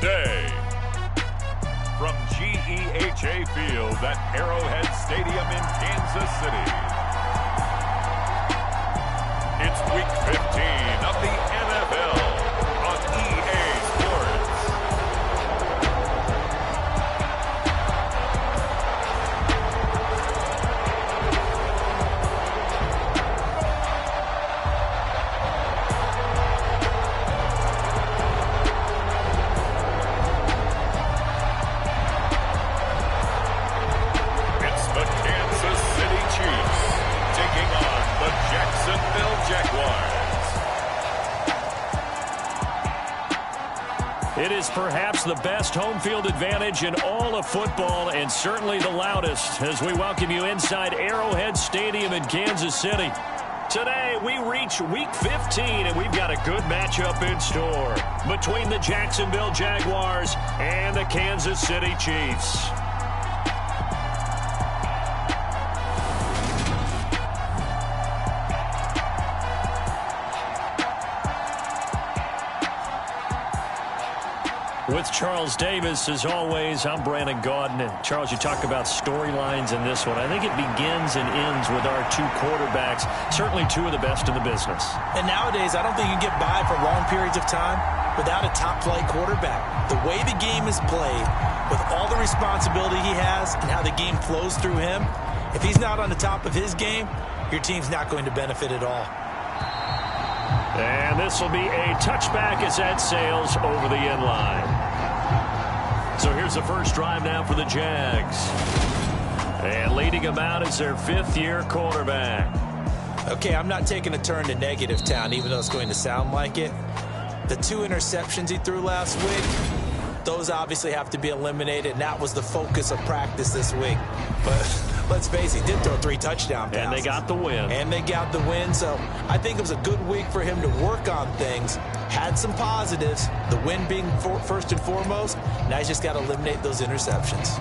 today. From GEHA Field at Arrowhead Stadium in Kansas City, it's Week 15 of the NFL on EA Sports. It's the Kansas City Chiefs taking on the Jacksonville Jaguars. It is perhaps the best home field advantage in all of football, and certainly the loudest, as we welcome you inside Arrowhead Stadium in Kansas City. Today, we reach Week 15, and we've got a good matchup in store between the Jacksonville Jaguars and the Kansas City Chiefs. With Charles Davis, as always, I'm Brandon Gaudin. And Charles, you talk about storylines in this one. I think it begins and ends with our two quarterbacks, certainly two of the best in the business. And nowadays, I don't think you can get by for long periods of time without a top-flight quarterback. The way the game is played, with all the responsibility he has and how the game flows through him, if he's not on the top of his game, your team's not going to benefit at all. And this will be a touchback as that sails over the end line. So here's the first drive now for the Jags. And leading them out is their fifth-year quarterback. Okay, I'm not taking a turn to negative town, even though it's going to sound like it. The 2 interceptions he threw last week, those obviously have to be eliminated, and that was the focus of practice this week. But let's face it, he did throw 3 touchdown passes. And they got the win. So I think it was a good week for him to work on things. Had some positives, the win being first and foremost. Now he's just got to eliminate those interceptions.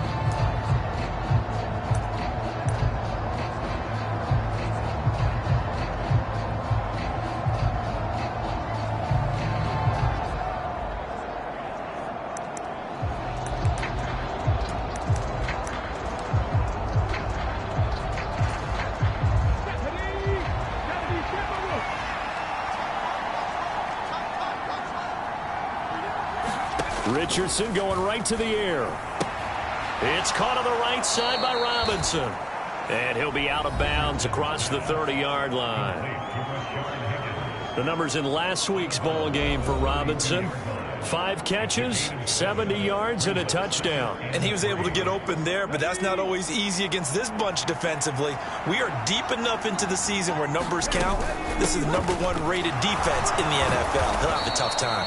Richardson going right to the air. It's caught on the right side by Robinson. And he'll be out of bounds across the 30-yard line. The numbers in last week's ball game for Robinson: 5 catches, 70 yards, and a touchdown. And he was able to get open there, but that's not always easy against this bunch defensively. We are deep enough into the season where numbers count. This is the #1 rated defense in the NFL. He'll have a tough time.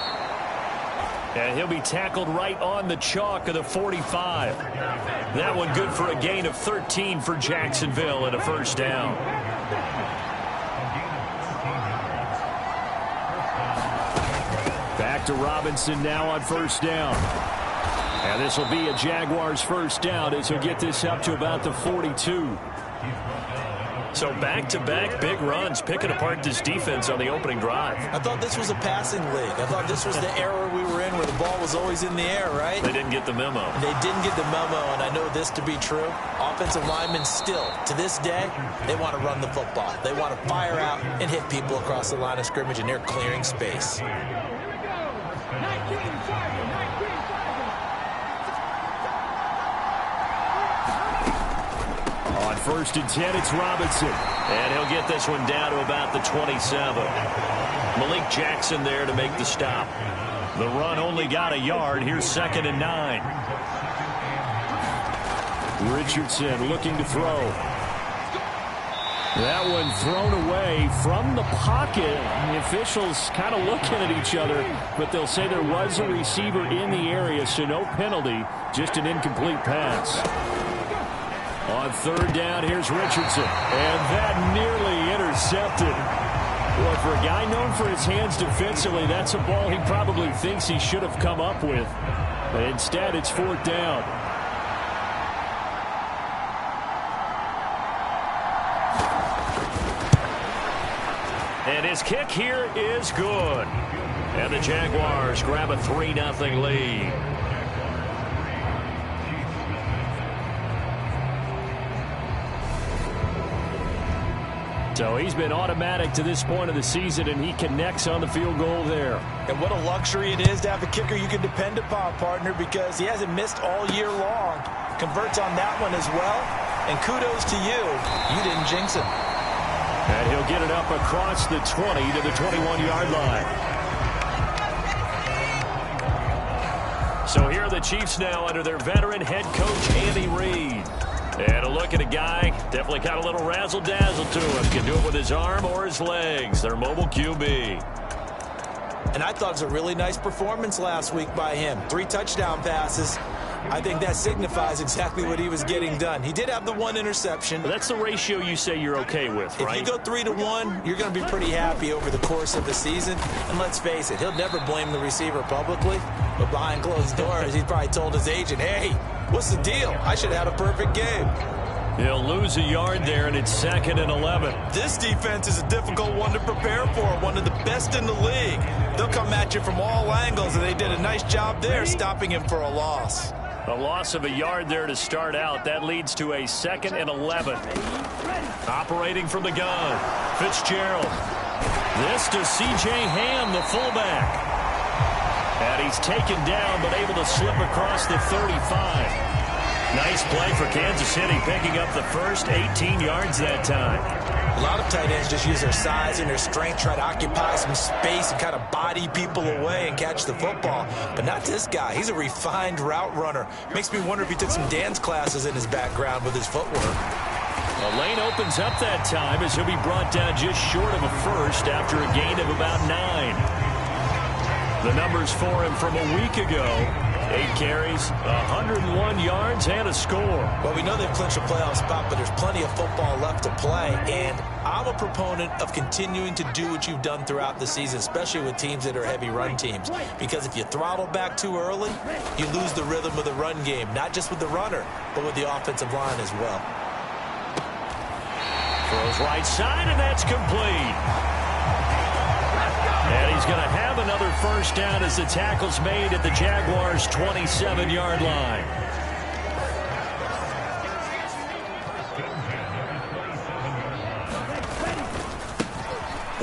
And he'll be tackled right on the chalk of the 45. That one good for a gain of 13 for Jacksonville and a first down. Back to Robinson now on first down. And this will be a Jaguars first down as he'll get this up to about the 42. So back-to-back big runs, picking apart this defense on the opening drive. I thought this was a passing league. I thought this was the era we were in where the ball was always in the air, right? They didn't get the memo. They didn't get the memo, and I know this to be true. Offensive linemen still, to this day, they want to run the football. They want to fire out and hit people across the line of scrimmage, and they're clearing space. On 1st and 10, it's Robinson. And he'll get this one down to about the 27. Malik Jackson there to make the stop. The run only got a yard. Here's 2nd and 9. Richardson looking to throw. That one thrown away from the pocket. The officials kind of looking at each other, but they'll say there was a receiver in the area, so no penalty, just an incomplete pass. On 3rd down, here's Richardson. And that nearly intercepted. Well, for a guy known for his hands defensively, that's a ball he probably thinks he should have come up with. But instead, it's 4th down. And his kick here is good. And the Jaguars grab a 3-0 lead. So he's been automatic to this point of the season, and he connects on the field goal there. And what a luxury it is to have a kicker you can depend upon, partner, because he hasn't missed all year long. Converts on that one as well. And kudos to you. You didn't jinx him. And he'll get it up across the 20 to the 21-yard line. So here are the Chiefs now under their veteran head coach, Andy Reid. And a look at a guy, definitely got a little razzle-dazzle to him. Can do it with his arm or his legs. Their mobile QB. And I thought it was a really nice performance last week by him. 3 touchdown passes. I think that signifies exactly what he was getting done. He did have the 1 interception. That's the ratio you say you're okay with, right? If you go 3-1, you're going to be pretty happy over the course of the season. And let's face it, he'll never blame the receiver publicly. But behind closed doors, he probably told his agent, hey, what's the deal? I should have had a perfect game. He'll lose a yard there, and it's 2nd and 11. This defense is a difficult one to prepare for, one of the best in the league. They'll come at you from all angles, and they did a nice job there stopping him for a loss. A loss of a yard there to start out. That leads to a 2nd and 11. Operating from the gun, Fitzgerald. This to C.J. Ham, the fullback. And he's taken down, but able to slip across the 35. Nice play for Kansas City, picking up the first 18 yards that time. A lot of tight ends just use their size and their strength, try to occupy some space and kind of body people away and catch the football. But not this guy. He's a refined route runner. Makes me wonder if he took some dance classes in his background with his footwork. The lane opens up that time as he'll be brought down just short of a first after a gain of about 9. The numbers for him from a week ago. 8 carries, 101 yards, and a score. Well, we know they've clinched a playoff spot, but there's plenty of football left to play. And I'm a proponent of continuing to do what you've done throughout the season, especially with teams that are heavy run teams. Because if you throttle back too early, you lose the rhythm of the run game, not just with the runner, but with the offensive line as well. Throws right side, and that's complete. And he's going to have another first down as the tackle's made at the Jaguars' 27-yard line.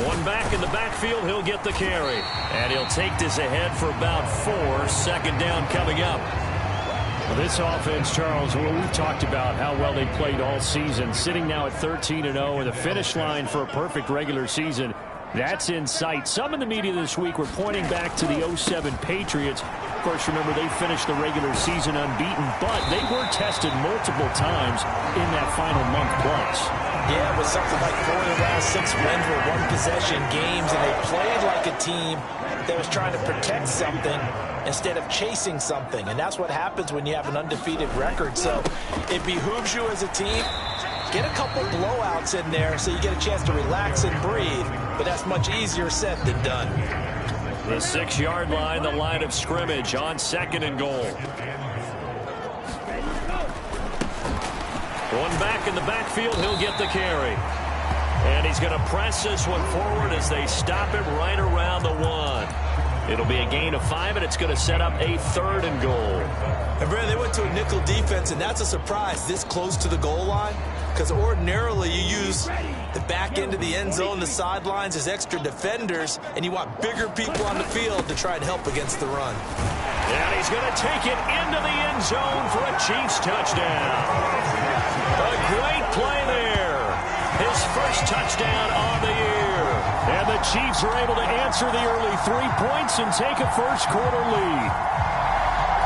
One back in the backfield, he'll get the carry. And he'll take this ahead for about 4. 2nd down coming up. Well, this offense, Charles, well, we've talked about how well they played all season, sitting now at 13-0, and the finish line for a perfect regular season. That's in sight. Some in the media this week were pointing back to the 07 Patriots. Of course, remember, they finished the regular season unbeaten, but they were tested multiple times in that final month plus. Yeah, it was something like 4 of the last 6 wins were one-possession games, and they played like a team that was trying to protect something instead of chasing something. And that's what happens when you have an undefeated record. So it behooves you as a team. Get a couple blowouts in there so you get a chance to relax and breathe. But that's much easier said than done. The 6-yard line, the line of scrimmage on 2nd and goal. One back in the backfield, he'll get the carry. And he's going to press this one forward as they stop it right around the 1. It'll be a gain of 5, and it's going to set up a 3rd and goal. And, Brad, they went to a nickel defense, and that's a surprise this close to the goal line. Because ordinarily you use the back end of the end zone, the sidelines as extra defenders, and you want bigger people on the field to try and help against the run. And he's going to take it into the end zone for a Chiefs touchdown. A great play there. His first touchdown on the year. And the Chiefs are able to answer the early 3 points and take a first-quarter lead.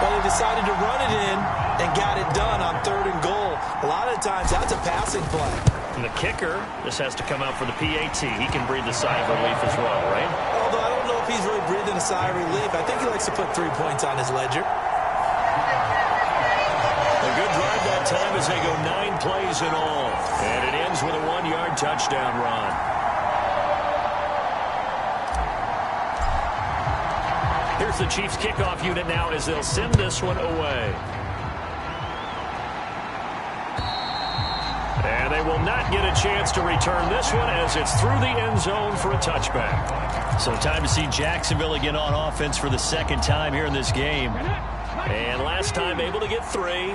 Well, they decided to run it in and got it done on 3rd and goal. A lot of times, that's a passing play. And the kicker just has to come out for the PAT. He can breathe a sigh of relief as well, right? Although I don't know if he's really breathing a sigh of relief. I think he likes to put 3 points on his ledger. A good drive that time as they go 9 plays in all. And it ends with a 1-yard touchdown run. Here's the Chiefs kickoff unit now as they'll send this one away. And they they will not get a chance to return this one as it's through the end zone for a touchback. So time to see Jacksonville again on offense for the second time here in this game. And last time able to get 3.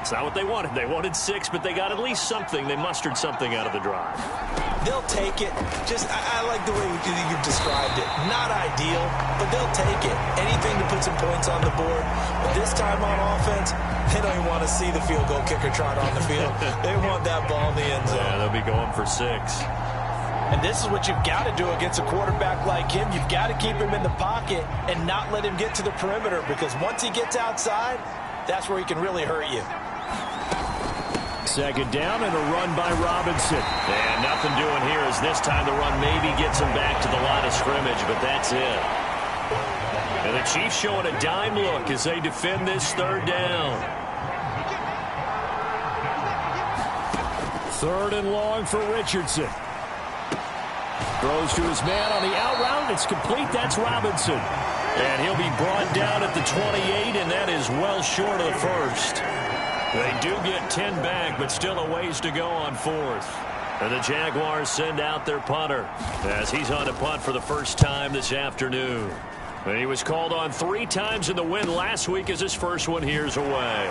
It's not what they wanted. They wanted 6, but they got at least something. They mustered something out of the drive. They'll take it. I like the way you've described it. Not ideal, but they'll take it. Anything to put some points on the board. But this time on offense, they don't even want to see the field goal kicker trot on the field. They want that ball in the end zone. Yeah, they'll be going for 6. And this is what you've got to do against a quarterback like him. You've got to keep him in the pocket and not let him get to the perimeter, because once he gets outside, that's where he can really hurt you. Second down and a run by Robinson. And nothing doing here as this time the run maybe gets him back to the line of scrimmage, but that's it. And the Chiefs showing a dime look as they defend this third down. 3rd and long for Richardson. Throws to his man on the out route. It's complete. That's Robinson. And he'll be brought down at the 28, and that is well short of the first. They do get 10 back, but still a ways to go on 4th. And the Jaguars send out their punter as he's on to punt for the first time this afternoon. And he was called on 3 times in the win last week as his first one here's away.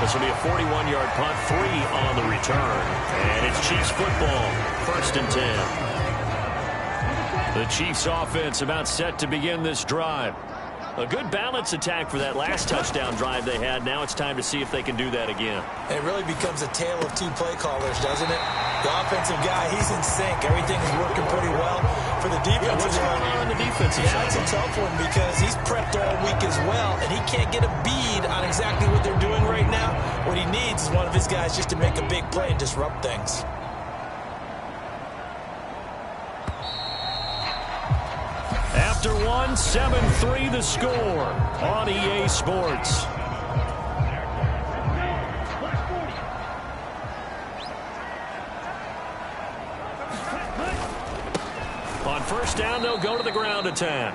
This will be a 41-yard punt, 3 on the return. And it's Chiefs football, 1st and 10. The Chiefs offense about set to begin this drive. A good balance attack for that last touchdown drive they had. Now it's time to see if they can do that again. It really becomes a tale of 2 play callers, doesn't it? The offensive guy, he's in sync. Everything is working pretty well. For the defensive what's going on in the defensive side? That's a tough one because he's prepped all week as well, and he can't get a bead on exactly what they're doing right now. What he needs is one of his guys just to make a big play and disrupt things. After 1, 7-3 the score on EA Sports. On first down, they'll go to the ground attack.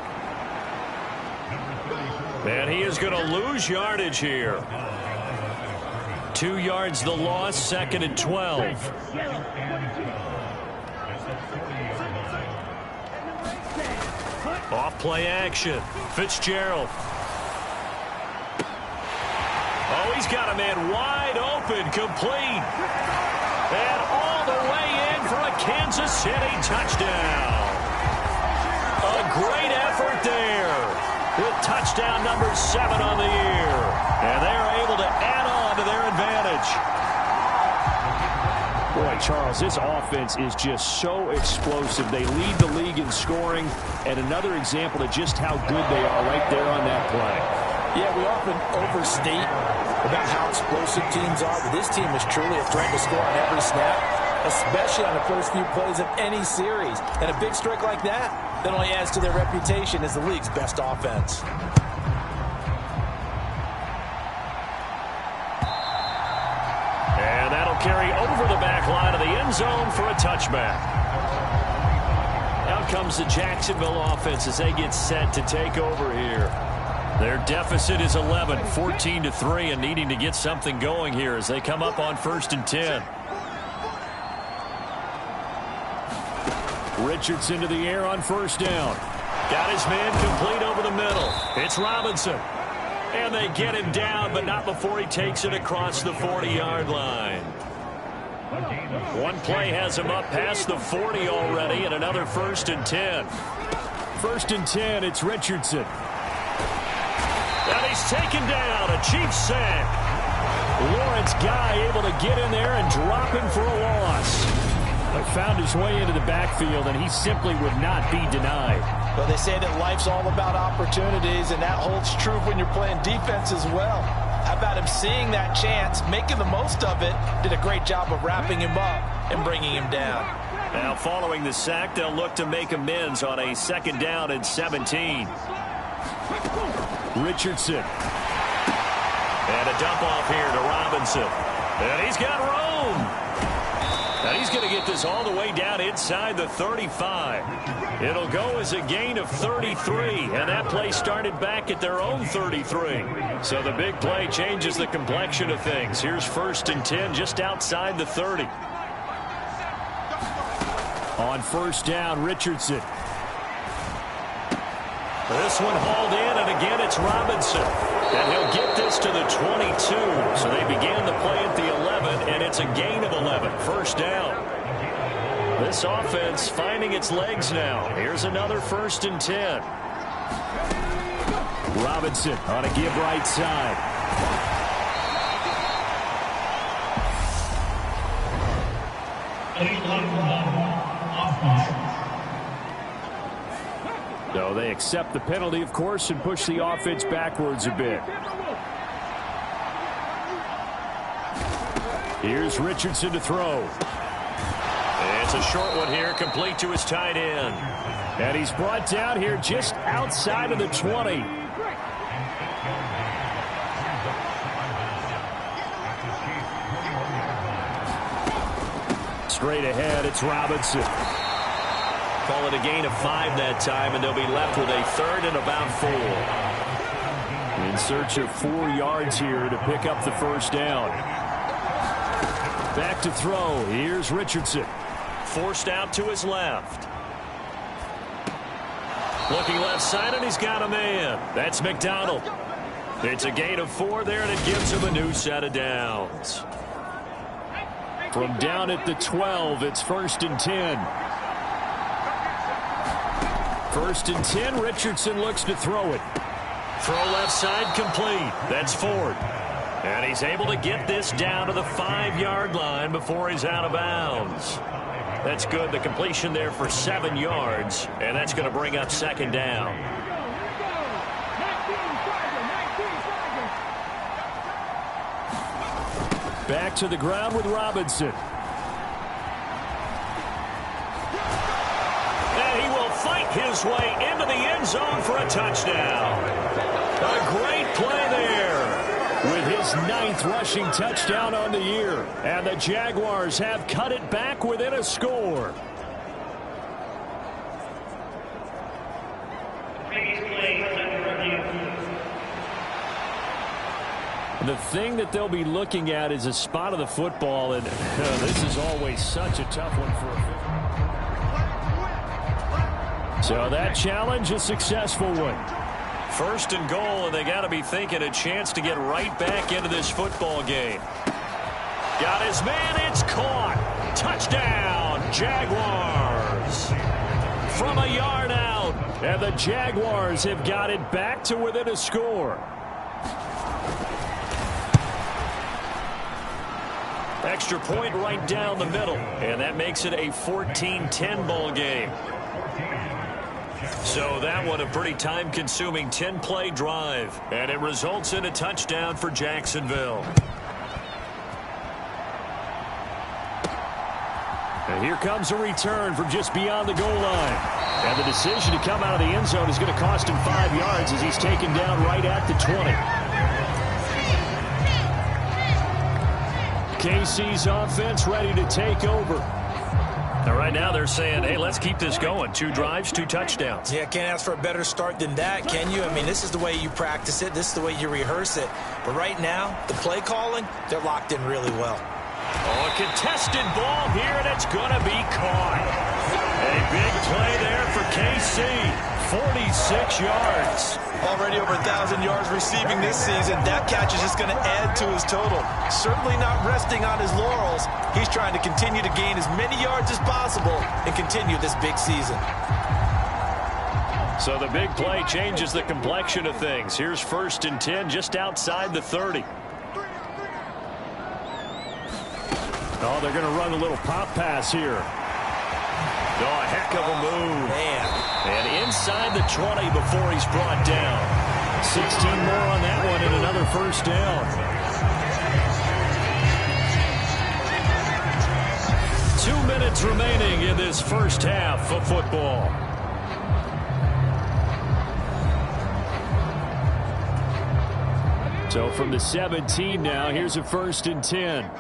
And he is going to lose yardage here. 2 yards the loss, 2nd and 12. Off play action. Fitzgerald. Oh, he's got a man wide open, complete. And all the way in for a Kansas City touchdown. A great effort there with touchdown number 7 on the year. And they are able to add on to their advantage. Boy, Charles, this offense is just so explosive. They lead the league in scoring, and another example of just how good they are right there on that play. Yeah, we often overstate about how explosive teams are, but this team is truly a threat to score on every snap, especially on the first few plays of any series. And a big streak like that only adds to their reputation as the league's best offense. And that'll carry over the back line of the end zone for a touchback. Out comes the Jacksonville offense as they get set to take over here. Their deficit is 11, 14-3, and needing to get something going here as they come up on 1st and 10. Richardson to the air on first down. Got his man complete over the middle. It's Robinson. And they get him down, but not before he takes it across the 40-yard line. One play has him up past the 40 already, and another 1st and 10. 1st and 10, it's Richardson. And he's taken down, a Chiefs sack. Lawrence Guy able to get in there and drop him for a loss. But found his way into the backfield, and he simply would not be denied. Well, they say that life's all about opportunities, and that holds true when you're playing defense as well. How about him seeing that chance, making the most of it, did a great job of wrapping him up and bringing him down. Now, following the sack, they'll look to make amends on a 2nd down and 17. Richardson. And a dump off here to Robinson. And he's got room. And he's going to get this all the way down inside the 35. It'll go as a gain of 33, and that play started back at their own 33. So the big play changes the complexion of things. Here's 1st and 10 just outside the 30. On 1st down, Richardson. This one hauled in, and again it's Robinson. And he'll get this to the 22. So they began the play at the 11, and it's a gain of 11. 1st down. This offense finding its legs now. Here's another 1st and 10. Robinson on a give right side. So they accept the penalty, of course, and push the offense backwards a bit. Here's Richardson to throw. It's a short one here, complete to his tight end. And he's brought down here just outside of the 20. Straight ahead, it's Robinson. Call it a gain of 5 that time, and they'll be left with a 3rd and about 4. In search of 4 yards here to pick up the 1st down. Back to throw. Here's Richardson. Forced out to his left. Looking left side, and he's got a man. That's McDonald. It's a gain of 4 there, and it gives him a new set of downs. From down at the 12, it's 1st and 10. 1st and 10, Richardson looks to throw it. Throw left side complete. That's Ford. And he's able to get this down to the 5-yard line before he's out of bounds. That's good. The completion there for 7 yards, and that's going to bring up 2nd down. Back to the ground with Robinson. His way into the end zone for a touchdown. A great play there with his 9th rushing touchdown on the year. And the Jaguars have cut it back within a score. The thing that they'll be looking at is a spot of the football, and this is always such a tough one for a So that challenge, a successful one. 1st and goal, and they got to be thinking a chance to get right back into this football game. Got his man, it's caught. Touchdown, Jaguars. From a yard out, and the Jaguars have got it back to within a score. Extra point right down the middle, and that makes it a 14-10 ball game. So that one a pretty time-consuming 10-play drive, and it results in a touchdown for Jacksonville. And here comes a return from just beyond the goal line. And the decision to come out of the end zone is going to cost him 5 yards as he's taken down right at the 20. KC's offense ready to take over. Now, right now they're saying, hey, let's keep this going. 2 drives, 2 touchdowns. Yeah, can't ask for a better start than that, can you? I mean, this is the way you practice it. This is the way you rehearse it. But right now, the play calling, they're locked in really well. Oh, a contested ball here, and it's going to be caught. A big play there for KC. 46 yards. Already over 1,000 yards receiving this season. That catch is just going to add to his total. Certainly not resting on his laurels. He's trying to continue to gain as many yards as possible and continue this big season. So the big play changes the complexion of things. Here's 1st and 10 just outside the 30. Oh, they're going to run a little pop pass here. Oh, a heck of a move. Man. And inside the 20 before he's brought down. 16 more on that one and another 1st down. 2 minutes remaining in this first half of football. So from the 17 now, here's a 1st and 10.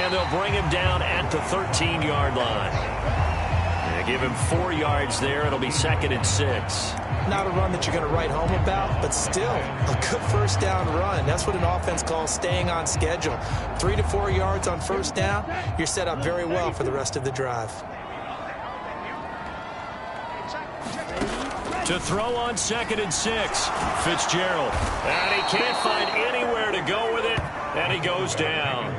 And they'll bring him down at the 13-yard line. They give him 4 yards there. It'll be 2nd and 6. Not a run that you're going to write home about, but still a good first down run. That's what an offense calls staying on schedule. 3 to 4 yards on first down, you're set up very well for the rest of the drive. To throw on 2nd and 6, Fitzgerald. And he can't find anywhere to go with it, and he goes down.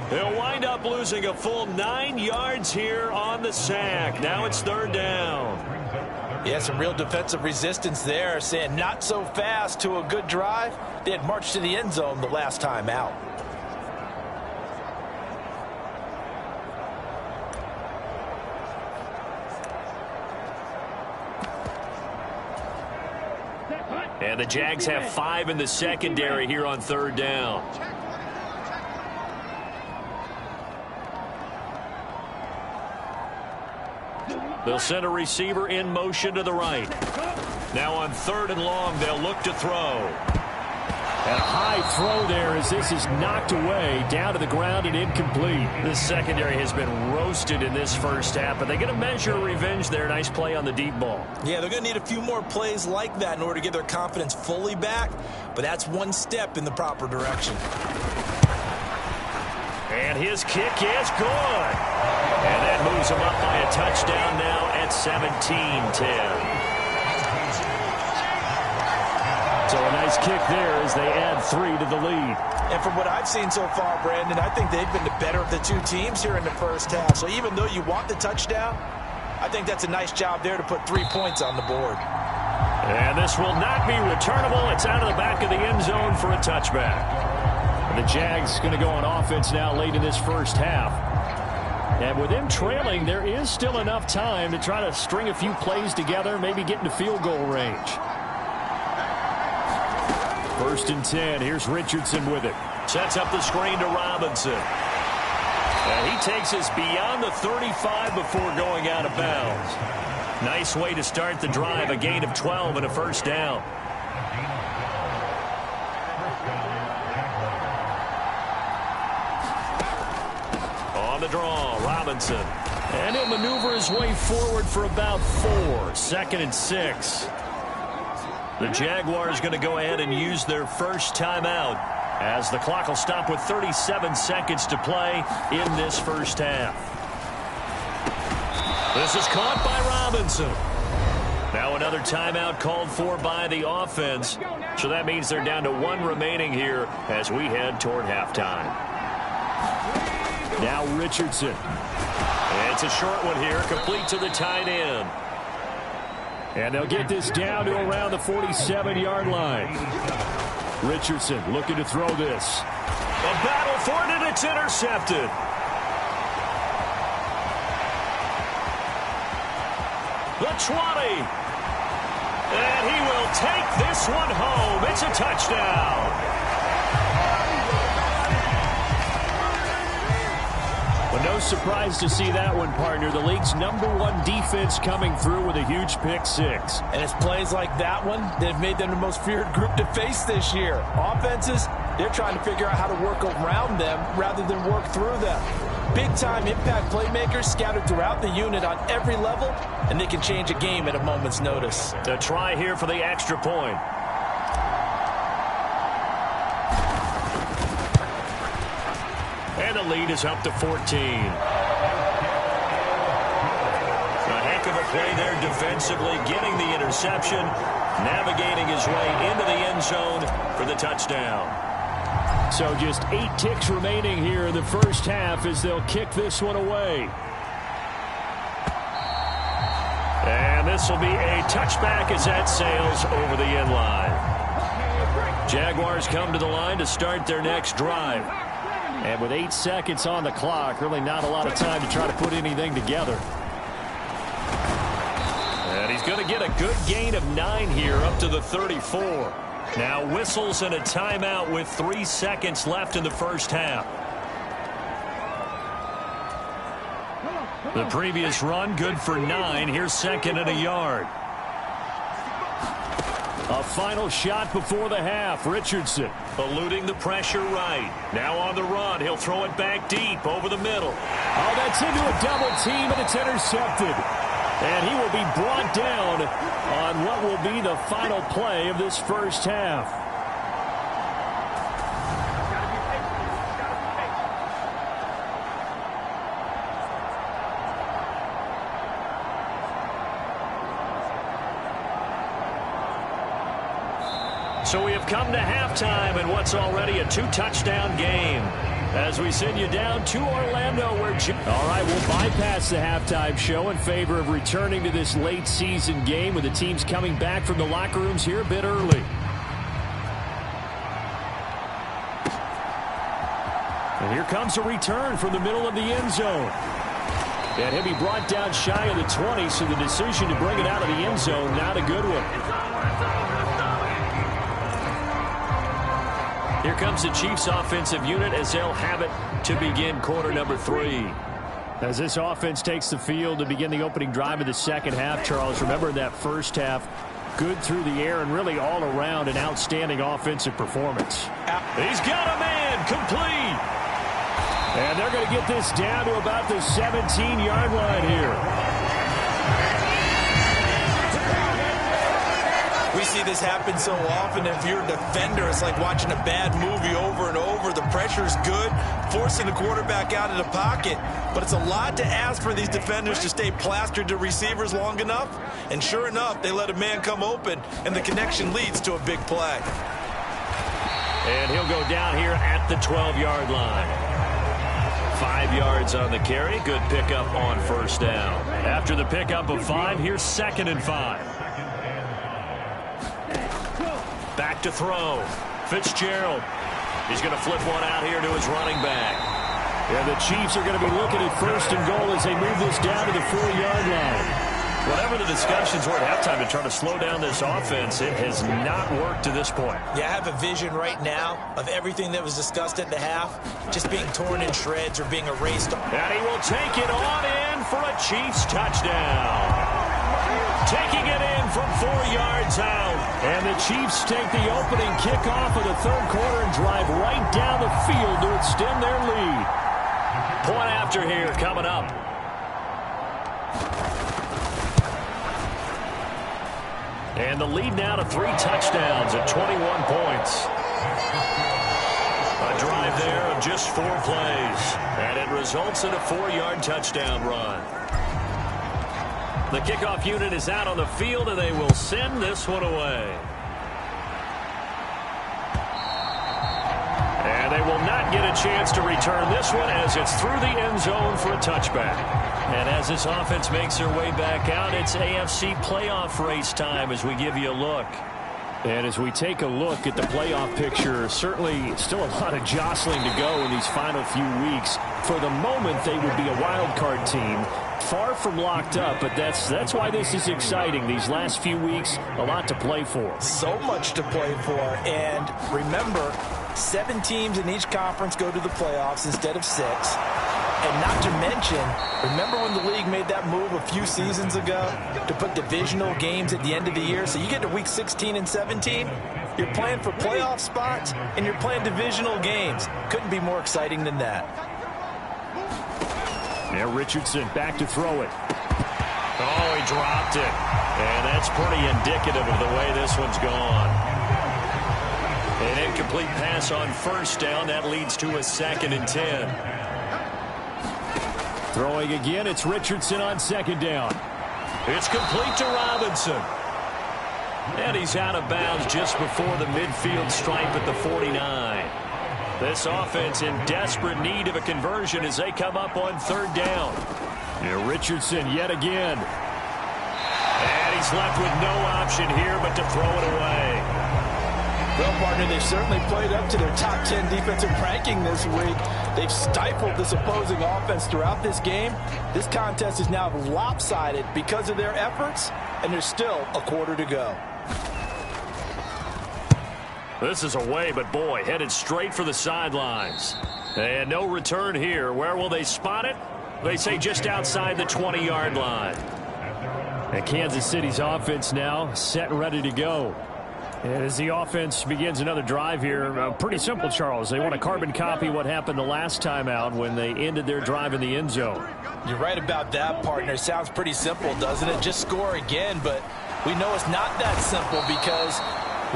They'll wind up losing a full 9 yards here on the sack. Now it's 3rd down. Yeah, some real defensive resistance there, saying not so fast to a good drive. They had marched to the end zone the last time out. And the Jags have 5 in the secondary here on 3rd down. They'll send a receiver in motion to the right. Now on 3rd and long, they'll look to throw. And a high throw there as this is knocked away, down to the ground and incomplete. This secondary has been roasted in this first half, but they're going to measure revenge there. Nice play on the deep ball. Yeah, they're going to need a few more plays like that in order to get their confidence fully back, but that's one step in the proper direction. And his kick is good. And that moves him up by a touchdown now at 17-10. So a nice kick there as they add 3 to the lead. And from what I've seen so far, Brandon, I think they've been the better of the two teams here in the first half. So even though you want the touchdown, I think that's a nice job there to put 3 points on the board. And this will not be returnable. It's out of the back of the end zone for a touchback. The Jags going to go on offense now late in this first half. And with them trailing, there is still enough time to try to string a few plays together, maybe get into field goal range. 1st and 10. Here's Richardson with it. Sets up the screen to Robinson. And he takes us beyond the 35 before going out of bounds. Nice way to start the drive. A gain of 12 and a first down. On the draw, Robinson. And he'll maneuver his way forward for about 4. 2nd and 6. The Jaguars going to go ahead and use their first timeout as the clock will stop with 37 seconds to play in this first half. This is caught by Robinson. Now another timeout called for by the offense. So that means they're down to 1 remaining here as we head toward halftime. Now Richardson. It's a short one here, complete to the tight end. And they'll get this down to around the 47-yard line. Richardson looking to throw this. A battle for it, and it's intercepted. The 20. And he will take this one home. It's a touchdown. Well, no surprise to see that one, partner. The league's #1 defense coming through with a huge pick-6. And it's plays like that one that have made them the most feared group to face this year. Offenses, they're trying to figure out how to work around them rather than work through them. Big-time impact playmakers scattered throughout the unit on every level, and they can change a game at a moment's notice. A try here for the extra point. And the lead is up to 14. A heck of a play there defensively, getting the interception, navigating his way into the end zone for the touchdown. So just 8 ticks remaining here in the first half as they'll kick this one away. And this will be a touchback as that sails over the end line. Jaguars come to the line to start their next drive. And with 8 seconds on the clock, really not a lot of time to try to put anything together. And he's going to get a good gain of 9 here up to the 34. Now whistles and a timeout with 3 seconds left in the first half. The previous run good for 9. Here's 2nd and a yard. A final shot before the half. Richardson eluding the pressure right. Now on the run. He'll throw it back deep over the middle. Oh, that's into a double team, and it's intercepted. And he will be brought down on what will be the final play of this first half. So we have come to halftime in what's already a 2-touchdown game. As we send you down to Orlando, where... All right, we'll bypass the halftime show in favor of returning to this late season game with the teams coming back from the locker rooms here a bit early. And here comes a return from the middle of the end zone. And he'll be brought down shy of the 20, so the decision to bring it out of the end zone, not a good one. Here comes the Chiefs offensive unit as they'll have it to begin quarter number 3. As this offense takes the field to begin the opening drive of the second half, Charles, remember that first half, good through the air and really all around an outstanding offensive performance. He's got a man complete. And they're going to get this down to about the 17-yard line here. We see this happen so often. If you're a defender, it's like watching a bad movie over and over. The pressure's good, forcing the quarterback out of the pocket. But it's a lot to ask for these defenders to stay plastered to receivers long enough. And sure enough, they let a man come open, and the connection leads to a big play. And he'll go down here at the 12-yard line. 5 yards on the carry. Good pickup on first down. After the pickup of 5, here's 2nd and 5. Back to throw. Fitzgerald. He's going to flip one out here to his running back. Yeah, the Chiefs are going to be looking at 1st and goal as they move this down to the 4-yard line. Whatever the discussions were at halftime to try to slow down this offense, it has not worked to this point. Yeah, I have a vision right now of everything that was discussed at the half just being torn in shreds or being erased. And he will take it on in for a Chiefs touchdown. Taking it in from 4 yards out. And the Chiefs take the opening kickoff of the third quarter and drive right down the field to extend their lead. Point after here coming up. And the lead now to 3 touchdowns at 21 points. A drive there of just 4 plays. And it results in a 4-yard touchdown run. The kickoff unit is out on the field, and they will send this one away. And they will not get a chance to return this one as it's through the end zone for a touchback. And as this offense makes their way back out, it's AFC playoff race time as we give you a look. And as we take a look at the playoff picture, certainly still a lot of jostling to go in these final few weeks. For the moment, they would be a wild card team. Far from locked up, but that's why this is exciting. These last few weeks, a lot to play for. So much to play for. And remember, 7 teams in each conference go to the playoffs instead of 6. And not to mention, remember when the league made that move a few seasons ago to put divisional games at the end of the year? So you get to week 16 and 17, you're playing for playoff spots, and you're playing divisional games. Couldn't be more exciting than that. Now Richardson back to throw it. Oh, he dropped it. And that's pretty indicative of the way this one's gone. An incomplete pass on first down. That leads to a 2nd and 10. Throwing again, it's Richardson on 2nd down. It's complete to Robinson. And he's out of bounds just before the midfield stripe at the 49. This offense in desperate need of a conversion as they come up on 3rd down. Yeah, Richardson yet again. And he's left with no option here but to throw it away. Well, partner, they've certainly played up to their top 10 defensive ranking this week. They've stifled this opposing offense throughout this game. This contest is now lopsided because of their efforts, and there's still a quarter to go. This is away, but boy, headed straight for the sidelines. And no return here. Where will they spot it? They say just outside the 20-yard line. And Kansas City's offense now set and ready to go. And as the offense begins another drive here, pretty simple, Charles. They want to carbon copy what happened the last time out when they ended their drive in the end zone. You're right about that, partner. Sounds pretty simple, doesn't it? Just score again, but we know it's not that simple because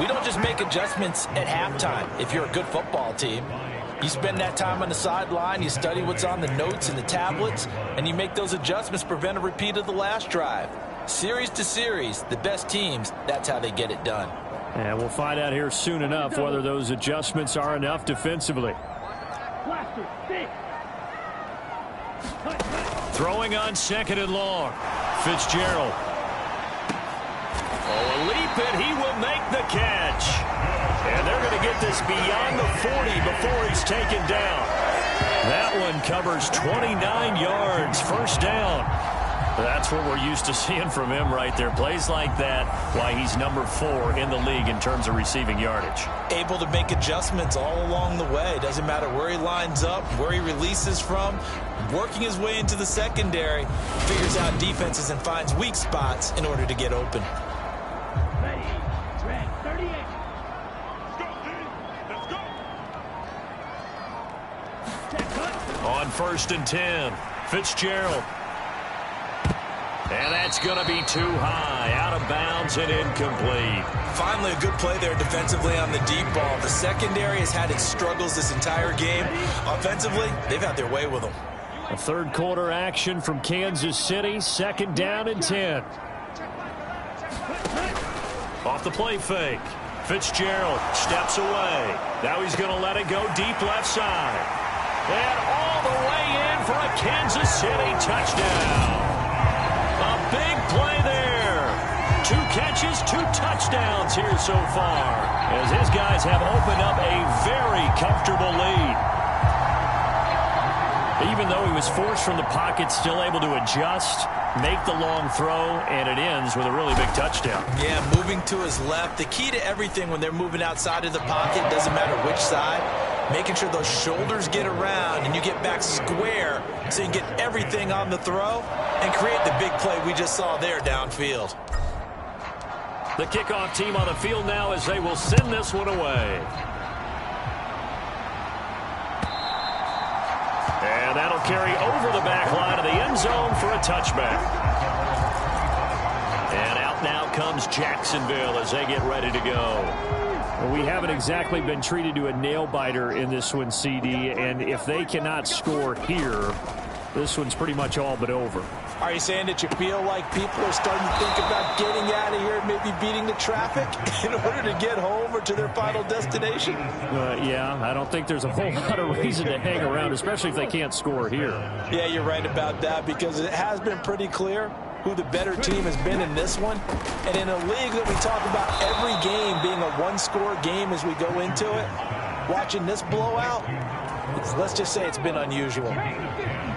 we don't just make adjustments at halftime. If you're a good football team, you spend that time on the sideline, you study what's on the notes and the tablets, and you make those adjustments to prevent a repeat of the last drive. Series to series, the best teams, that's how they get it done. And we'll find out here soon enough whether those adjustments are enough defensively. Throwing on 2nd and long. Fitzgerald. Oh, a leap, and he will make the catch. And they're going to get this beyond the 40 before he's taken down. That one covers 29 yards. First down. That's what we're used to seeing from him right there. Plays like that, why he's number 4 in the league in terms of receiving yardage. Able to make adjustments all along the way. Doesn't matter where he lines up, where he releases from. Working his way into the secondary. Figures out defenses and finds weak spots in order to get open. On 1st and 10, Fitzgerald. And that's going to be too high, out of bounds and incomplete. Finally, a good play there defensively on the deep ball. The secondary has had its struggles this entire game. Offensively, they've had their way with them. A third quarter action from Kansas City, 2nd down and 10. Off the play fake. Fitzgerald steps away. Now he's going to let it go deep left side. And all the way in for a Kansas City touchdown. A big play there. 2 catches, 2 touchdowns here so far, as his guys have opened up a very comfortable lead. Even though he was forced from the pocket, still able to adjust, make the long throw, and it ends with a really big touchdown. Yeah, moving to his left. The key to everything when they're moving outside of the pocket, doesn't matter which side, making sure those shoulders get around and you get back square so you can get everything on the throw and create the big play we just saw there downfield. The kickoff team on the field now as they will send this one away. And that'll carry over the back line of the end zone for a touchback. And out now comes Jacksonville as they get ready to go. Well, we haven't exactly been treated to a nail-biter in this one, CD, and if they cannot score here, this one's pretty much all but over. Are you saying that you feel like people are starting to think about getting out of here and maybe beating the traffic in order to get home or to their final destination? Yeah, I don't think there's a whole lot of reason to hang around, especially if they can't score here. Yeah, you're right about that, because it has been pretty clear who the better team has been in this one. And in a league that we talk about every game being a one-score game as we go into it, watching this blowout, let's just say it's been unusual.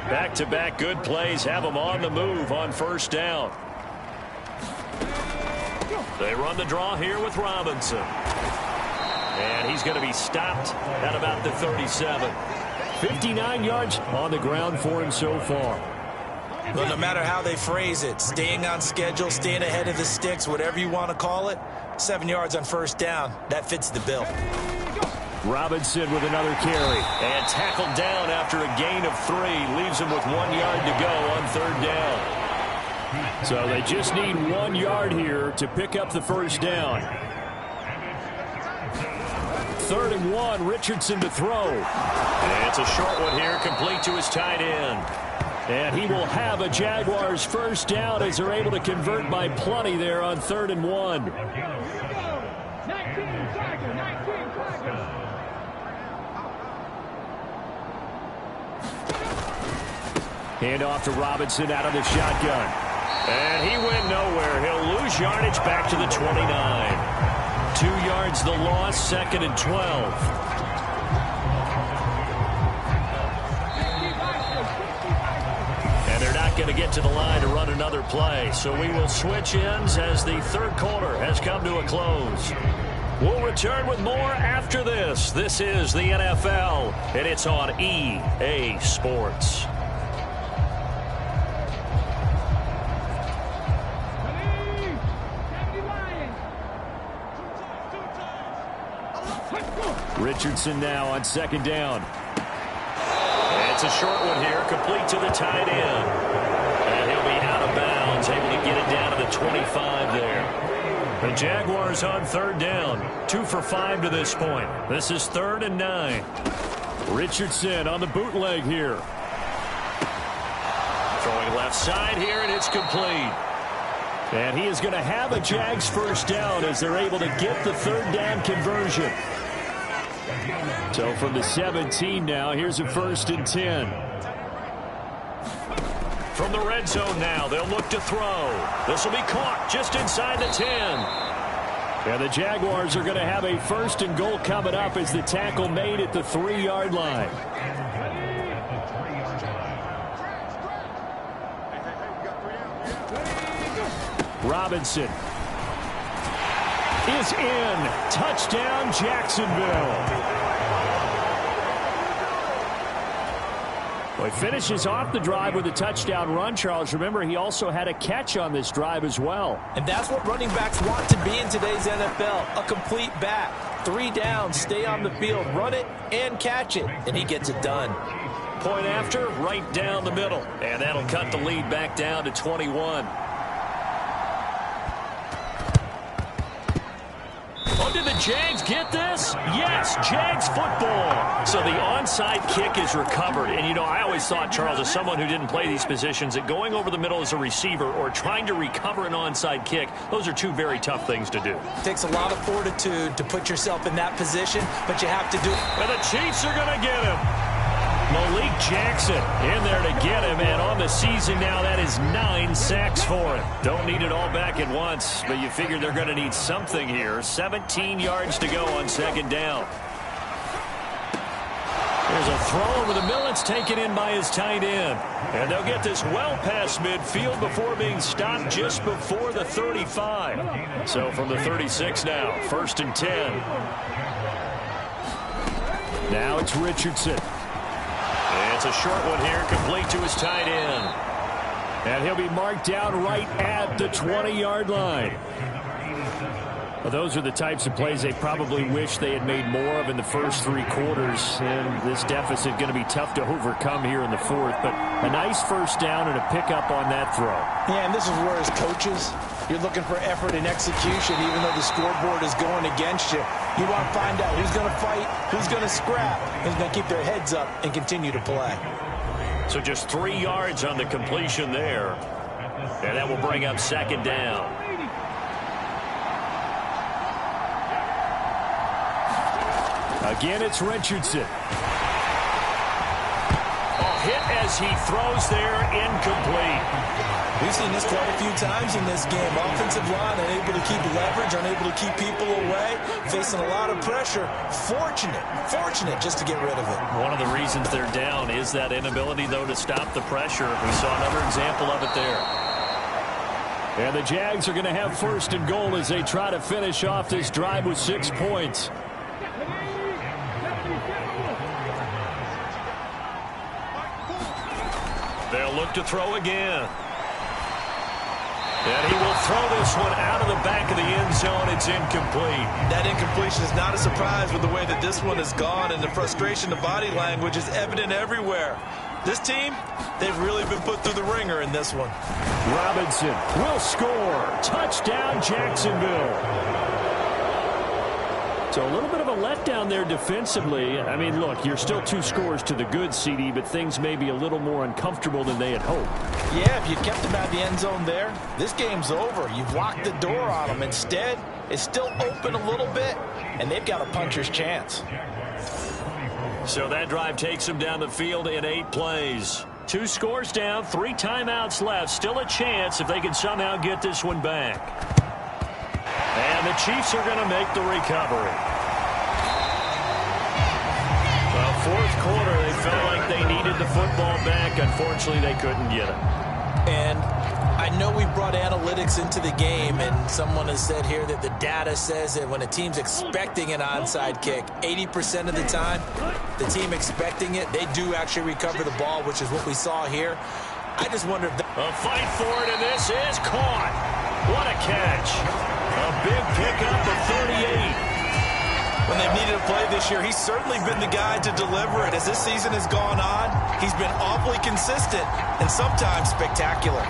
Back-to-back good plays have them on the move on 1st down. They run the draw here with Robinson. And he's going to be stopped at about the 37. 59 yards on the ground for him so far. Well, no matter how they phrase it, staying on schedule, staying ahead of the sticks, whatever you want to call it, 7 yards on 1st down, that fits the bill. Robinson with another carry. And tackled down after a gain of 3. Leaves him with 1 yard to go on 3rd down. So they just need 1 yard here to pick up the 1st down. 3rd and 1, Richardson to throw. And it's a short one here, complete to his tight end. And he will have a Jaguars 1st down as they're able to convert by plenty there on 3rd and 1. Hand off to Robinson out of the shotgun. And he went nowhere. He'll lose yardage back to the 29. 2 yards the loss, 2nd and 12. And they're not going to get to the line to run another play. So we will switch ends as the 3rd quarter has come to a close. We'll return with more after this. This is the NFL, and it's on EA Sports. Richardson now on second down. It's a short one here, complete to the tight end. And he'll be out of bounds, able to get it down to the 25 there. The Jaguars on third down, 2 for 5 to this point. This is 3rd and 9. Richardson on the bootleg here. Throwing left side here, and it's complete. And he is going to have a Jags first down as they're able to get the third down conversion. So from the 17 now, here's a 1st and 10. From the red zone now, they'll look to throw. This will be caught just inside the 10. And the Jaguars are going to have a 1st and goal coming up as the tackle made at the 3-yard line. Robinson is in. Touchdown, Jacksonville. Well, he finishes off the drive with a touchdown run, Charles. Remember, he also had a catch on this drive as well. And that's what running backs want to be in today's NFL, a complete back. 3 downs, stay on the field, run it, and catch it. And he gets it done. Point after, right down the middle. And that'll cut the lead back down to 21. Oh, did the Jags get this? Yes, Jags football. So the onside kick is recovered. And, you know, I always thought, Charles, as someone who didn't play these positions, that going over the middle as a receiver or trying to recover an onside kick, those are 2 very tough things to do. It takes a lot of fortitude to put yourself in that position, but you have to do it. And the Chiefs are going to get him. Malik Jackson in there to get him, and on the season now, that is 9 sacks for him. Don't need it all back at once, but you figure they're going to need something here. 17 yards to go on second down. There's a throw over the middle. It's taken in by his tight end. And they'll get this well past midfield before being stopped just before the 35. So from the 36 now, 1st and 10. Now it's Richardson. It's a short one here, complete to his tight end. And he'll be marked down right at the 20-yard line. Well, those are the types of plays they probably wish they had made more of in the first 3 quarters. And this deficit going to be tough to overcome here in the 4th. But a nice first down and a pickup on that throw. Yeah, and this is where as coaches, you're looking for effort and execution, even though the scoreboard is going against you. You want to find out who's going to fight, who's going to scrap, who's going to keep their heads up and continue to play. So just 3 yards on the completion there. And that will bring up second down. Again, it's Richardson. Hit as he throws there, incomplete. We've seen this quite a few times in this game. Offensive line unable to keep leverage, unable to keep people away, facing a lot of pressure. Fortunate just to get rid of it. One of the reasons they're down is that inability, though, to stop the pressure. We saw another example of it there. And the Jags are going to have 1st and goal as they try to finish off this drive with 6 points. They'll look to throw again. And he will throw this one out of the back of the end zone. It's incomplete. That incompletion is not a surprise with the way that this one has gone, and the frustration, the body language is evident everywhere. This team, they've really been put through the ringer in this one. Robinson will score. Touchdown, Jacksonville. So a little bit of a letdown there defensively. I mean, look, you're still 2 scores to the good, CD, but things may be a little more uncomfortable than they had hoped. Yeah, if you kept them out of the end zone there, this game's over. You've locked the door on them. Instead, it's still open a little bit, and they've got a puncher's chance. So that drive takes them down the field in 8 plays. 2 scores down, 3 timeouts left. Still a chance if they can somehow get this one back. And the Chiefs are going to make the recovery. Well, 4th quarter, they felt like they needed the football back. Unfortunately, they couldn't get it. And I know we brought analytics into the game, and someone has said here that the data says that when a team's expecting an onside kick, 80% of the time, the team expecting it, they do actually recover the ball, which is what we saw here. I just wonder if... A fight for it, and this is caught. What a catch. A big pickup of 38. when they've needed a play this year, he's certainly been the guy to deliver it. As this season has gone on, he's been awfully consistent and sometimes spectacular.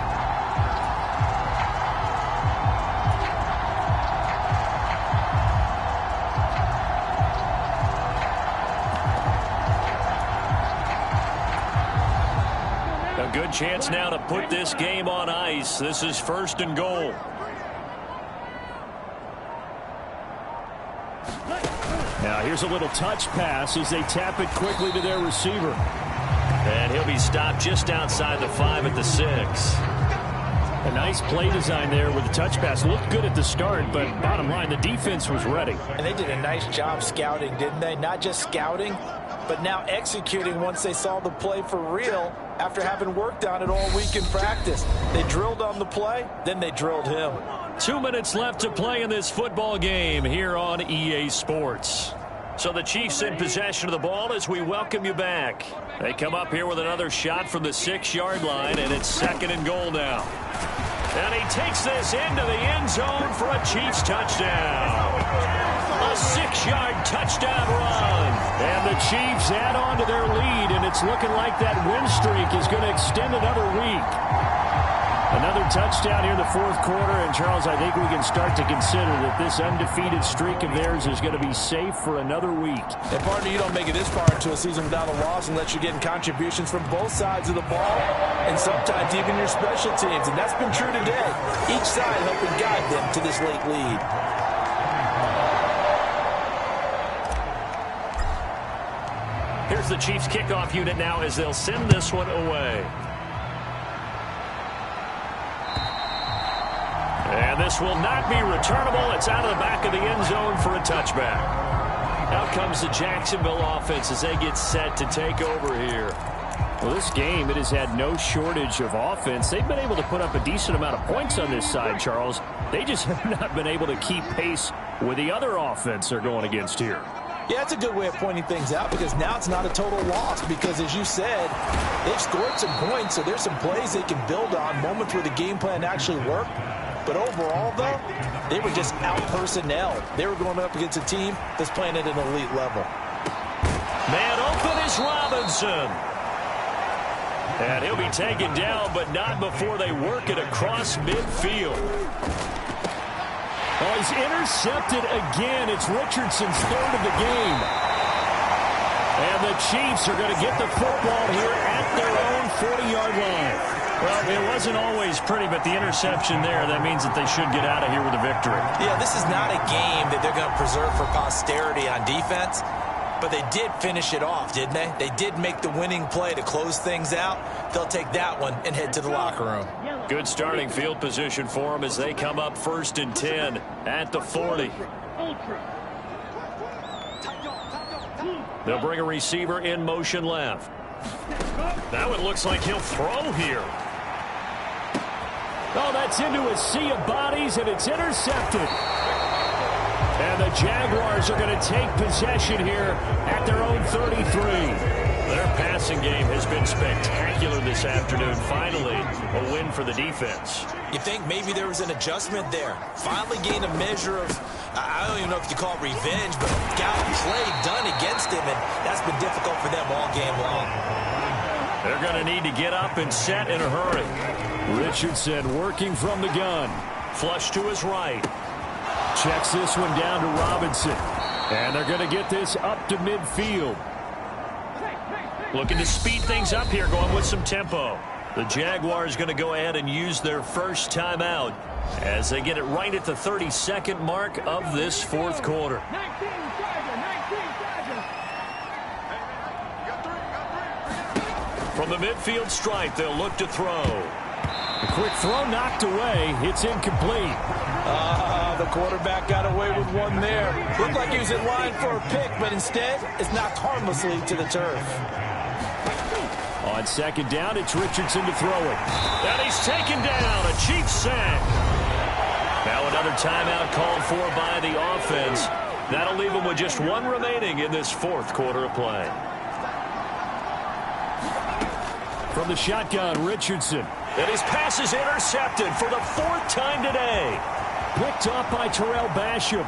A good chance now to put this game on ice. This is 1st and goal. Now here's a little touch pass as they tap it quickly to their receiver. And he'll be stopped just outside the 5 at the 6. A nice play design there with the touch pass. Looked good at the start, but bottom line, the defense was ready. And they did a nice job scouting, didn't they? Not just scouting, but now executing once they saw the play for real after having worked on it all week in practice. They drilled on the play, then they drilled him. 2 minutes left to play in this football game here on EA Sports. So the Chiefs in possession of the ball as we welcome you back. They come up here with another shot from the 6-yard line, and it's 2nd and goal now. And he takes this into the end zone for a Chiefs touchdown. A 6-yard touchdown run. And the Chiefs add on to their lead, and it's looking like that win streak is going to extend another week. Another touchdown here in the 4th quarter, and Charles, I think we can start to consider that this undefeated streak of theirs is going to be safe for another week. And partner, you don't make it this far into a season without a loss unless you're getting contributions from both sides of the ball, and sometimes even your special teams, and that's been true today. Each side helping guide them to this late lead. Here's the Chiefs kickoff unit now as they'll send this one away. And this will not be returnable. It's out of the back of the end zone for a touchback. Out comes the Jacksonville offense as they get set to take over here. Well, this game, it has had no shortage of offense. They've been able to put up a decent amount of points on this side, Charles. They just have not been able to keep pace with the other offense they're going against here. Yeah, that's a good way of pointing things out because now it's not a total loss because, as you said, they've scored some points, so there's some plays they can build on, moments where the game plan actually worked. But overall, though, they were just out-personnel. They were going up against a team that's playing at an elite level. Man open is Robinson. And he'll be taken down, but not before they work it across midfield. Oh, he's intercepted again. It's Richardson's 3rd of the game. And the Chiefs are going to get the football here at their own 40-yard line. Well, it wasn't always pretty, but the interception there, that means that they should get out of here with a victory. Yeah, this is not a game that they're going to preserve for posterity on defense, but they did finish it off, didn't they? They did make the winning play to close things out. They'll take that one and head to the locker room. Good starting field position for them as they come up 1st and 10 at the 40. They'll bring a receiver in motion left. That one looks like he'll throw here. Oh, that's into a sea of bodies, and it's intercepted. And the Jaguars are going to take possession here at their own 33. Their passing game has been spectacular this afternoon. Finally, a win for the defense. You think maybe there was an adjustment there. Finally gained a measure of, I don't even know if you call it revenge, but got a play done against him, and that's been difficult for them all game long. They're going to need to get up and set in a hurry. Richardson working from the gun. Flush to his right. Checks this one down to Robinson. And they're going to get this up to midfield. Looking to speed things up here, going with some tempo. The Jaguars going to go ahead and use their first timeout as they get it right at the 32nd mark of this 4th quarter. From the midfield stripe, they'll look to throw. A quick throw knocked away. It's incomplete. The quarterback got away with one there. Looked like he was in line for a pick, but instead, it's knocked harmlessly to the turf. On 2nd down, it's Richardson to throw it. And he's taken down. A Chiefs sack. Now another timeout called for by the offense. That'll leave them with just one remaining in this 4th quarter of play. From the shotgun, Richardson. And his pass is intercepted for the 4th time today. Picked up by Terrell Basham.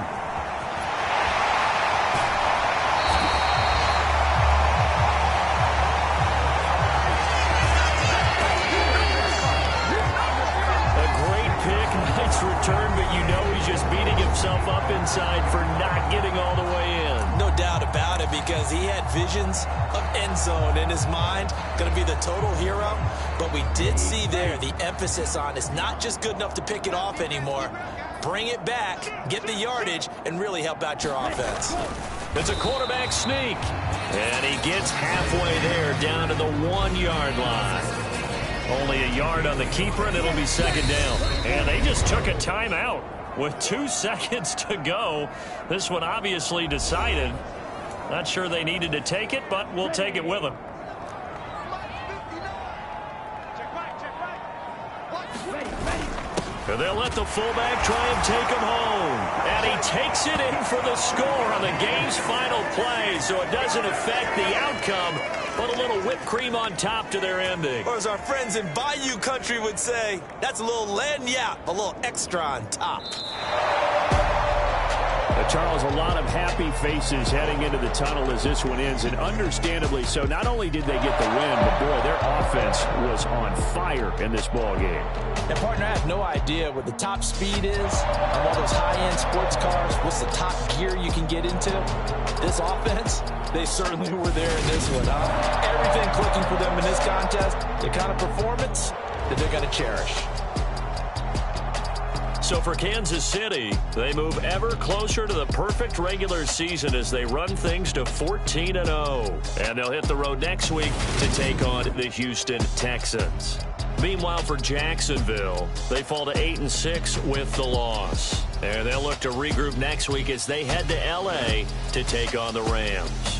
up inside for not getting all the way in. No doubt about it, because he had visions of end zone in his mind. Going to be the total hero. But we did see there the emphasis on it's not just good enough to pick it off anymore. Bring it back, get the yardage, and really help out your offense. It's a quarterback sneak. And he gets halfway there down to the 1-yard line. Only a yard on the keeper, and it'll be second down. And they just took a timeout with 2 seconds to go. This one obviously decided. Not sure they needed to take it, but we'll take it with them. And they'll let the fullback try and take him home. And he takes it in for the score on the game's final play, so it doesn't affect the outcome, but a little whipped cream on top to their ending. Or as our friends in Bayou Country would say, that's a little lagniappe, a little extra on top. Charles, a lot of happy faces heading into the tunnel as this one ends, and understandably so. Not only did they get the win, but, boy, their offense was on fire in this ball game. And, partner, I have no idea what the top speed is on all those high-end sports cars. What's the top gear you can get into? This offense, they certainly were there in this one, huh? Everything clicking for them in this contest, the kind of performance that they're going to cherish. So for Kansas City, they move ever closer to the perfect regular season as they run things to 14-0. And they'll hit the road next week to take on the Houston Texans. Meanwhile, for Jacksonville, they fall to 8-6 with the loss. And they'll look to regroup next week as they head to L.A. to take on the Rams.